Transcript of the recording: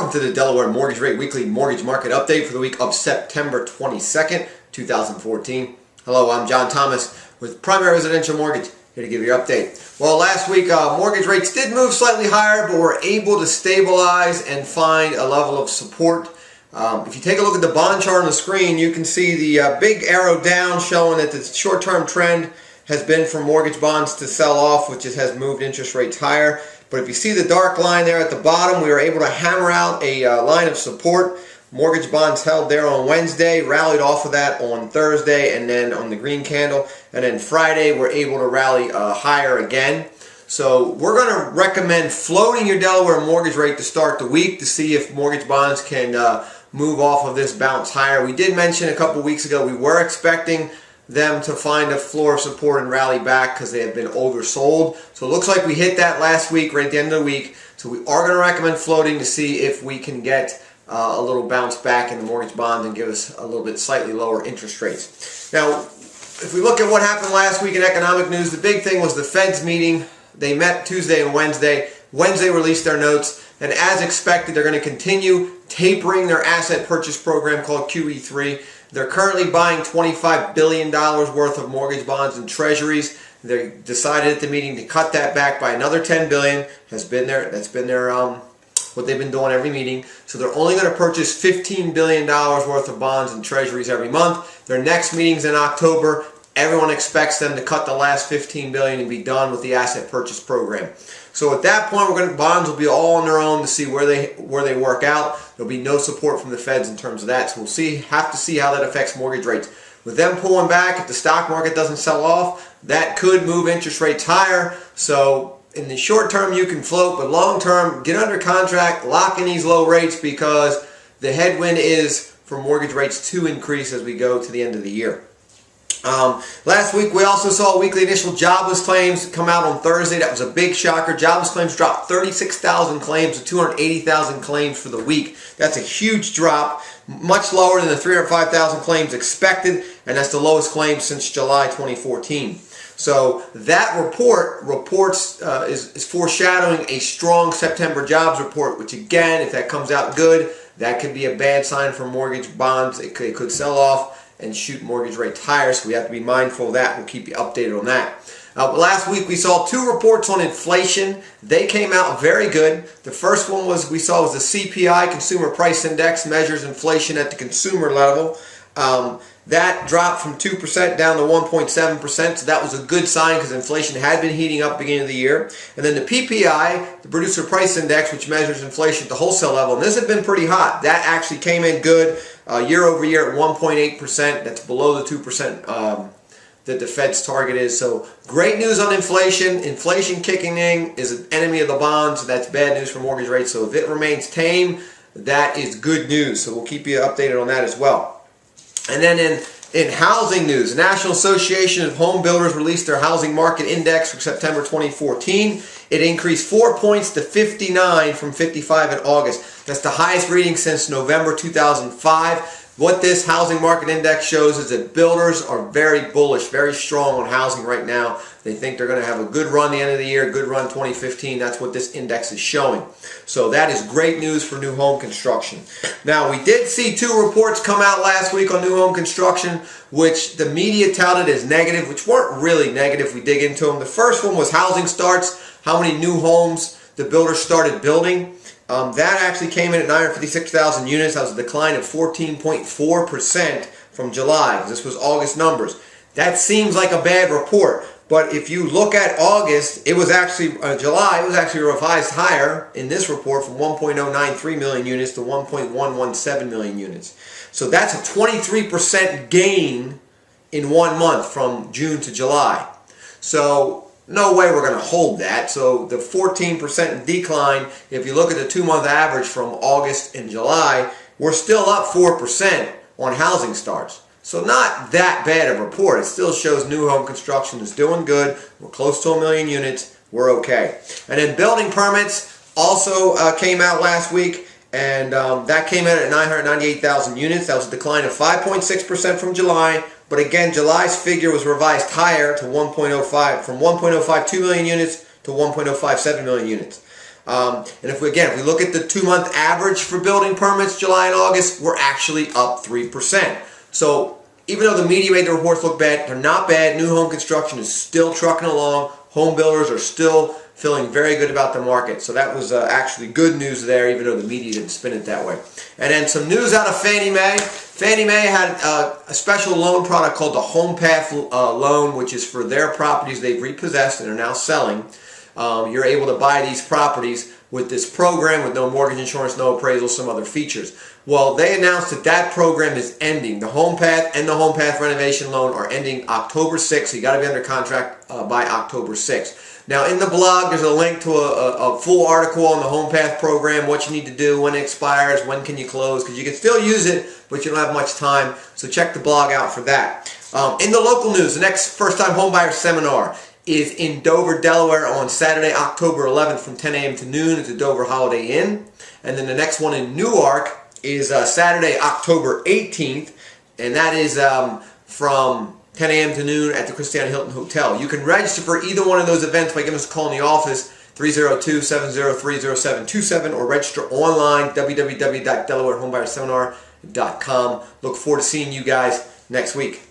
Welcome to the Delaware Mortgage Rate Weekly Mortgage Market Update for the week of September 22nd, 2014. Hello, I'm John Thomas with Primary Residential Mortgage, here to give you your update. Well, last week mortgage rates did move slightly higher, but were able to stabilize and find a level of support. If you take a look at the bond chart on the screen, you can see the big arrow down showing that the short-term trend has been for mortgage bonds to sell off, which has moved interest rates higher. But if you see the dark line there at the bottom, we were able to hammer out a line of support. Mortgage bonds held there on Wednesday, rallied off of that on Thursday, and then on the green candle. And then Friday, we're able to rally higher again. So we're going to recommend floating your Delaware mortgage rate to start the week to see if mortgage bonds can move off of this bounce higher. We did mention a couple weeks ago we were expecting them to find a floor of support and rally back because they have been oversold. So it looks like we hit that last week, right at the end of the week. So we are going to recommend floating to see if we can get a little bounce back in the mortgage bonds and give us a little bit slightly lower interest rates. Now, if we look at what happened last week in economic news, the big thing was the Fed's meeting. They met Tuesday and Wednesday. Wednesday released their notes, and as expected, they're going to continue tapering their asset purchase program called QE3. They're currently buying $25 billion worth of mortgage bonds and treasuries. They decided at the meeting to cut that back by another $10 billion. That's been their what they've been doing every meeting. So they're only going to purchase $15 billion worth of bonds and treasuries every month. Their next meeting's in October. Everyone expects them to cut the last $15 billion and be done with the asset purchase program. So at that point, bonds will be all on their own to see where they work out. There'll be no support from the Feds in terms of that. So we'll have to see how that affects mortgage rates. With them pulling back, if the stock market doesn't sell off, that could move interest rates higher. So in the short term, you can float, but long term, get under contract, lock in these low rates because the headwind is for mortgage rates to increase as we go to the end of the year. Last week we also saw weekly initial jobless claims come out on Thursday. That was a big shocker. Jobless claims dropped 36,000 claims to 280,000 claims for the week. That's a huge drop, much lower than the 305,000 claims expected, and that's the lowest claim since July 2014. So that is foreshadowing a strong September jobs report, which again, if that comes out good, that could be a bad sign for mortgage bonds. It could sell off and shoot mortgage rates higher, so we have to be mindful of that. We'll keep you updated on that. Last week we saw two reports on inflation. They came out very good. The first one we saw was the CPI, Consumer Price Index, measures inflation at the consumer level. That dropped from 2% down to 1.7%, so that was a good sign because inflation had been heating up beginning of the year. And then the PPI, the Producer Price Index, which measures inflation at the wholesale level, and this had been pretty hot. That actually came in good year over year at 1.8%. That's below the 2% that the Fed's target is. So great news on inflation. Inflation kicking in is an enemy of the bonds. So that's bad news for mortgage rates. So if it remains tame, that is good news. So we'll keep you updated on that as well. And then in housing news, the National Association of Home Builders released their housing market index for September 2014. It increased 4 points to 59 from 55 in August. That's the highest reading since November 2005. What this housing market index shows is that builders are very bullish, very strong on housing right now. They think they're going to have a good run the end of the year, good run 2015. That's what this index is showing. So that is great news for new home construction. Now, we did see two reports come out last week on new home construction, which the media touted as negative, which weren't really negative if we dig into them. The first one was housing starts, how many new homes the builders started building. That actually came in at 956,000 units. That was a decline of 14.4% from July. This was August numbers. That seems like a bad report, but if you look at August, it was actually July. It was actually revised higher in this report from 1.093 million units to 1.117 million units. So that's a 23% gain in 1 month from June to July. So no way we're going to hold that. So the 14% decline, if you look at the 2-month average from August and July, we're still up 4% on housing starts. So not that bad a report. It still shows new home construction is doing good. We're close to 1 million units. We're okay. And then building permits also came out last week, and that came in at 998,000 units. That was a decline of 5.6% from July. But again, July's figure was revised higher to 1.05, from 1.052 million units to 1.057 million units. And if we look at the 2-month average for building permits, July and August, we're actually up 3%. So even though the media made the reports look bad, they're not bad. New home construction is still trucking along. Home builders are still feeling very good about the market. So that was actually good news there, even though the media didn't spin it that way. And then some news out of Fannie Mae. Fannie Mae had a special loan product called the Home Path loan, which is for their properties they've repossessed and are now selling. You're able to buy these properties with this program with no mortgage insurance, no appraisal, some other features. Well, they announced that that program is ending. The Home Path and the Home Path renovation loan are ending October 6th, so you got to be under contract by October 6th. Now, in the blog, there's a link to a full article on the Home Path program, what you need to do, when it expires, when can you close, because you can still use it, but you don't have much time, so check the blog out for that. In the local news, the next first-time homebuyer seminar is in Dover, Delaware on Saturday, October 11th from 10 a.m. to noon at the Dover Holiday Inn. And then the next one in Newark is Saturday, October 18th, and that is from 10 a.m. to noon at the Christiana Hilton Hotel. You can register for either one of those events by giving us a call in the office, 302-703-0727, or register online, www.delawarehomebuyerSeminar.com. Look forward to seeing you guys next week.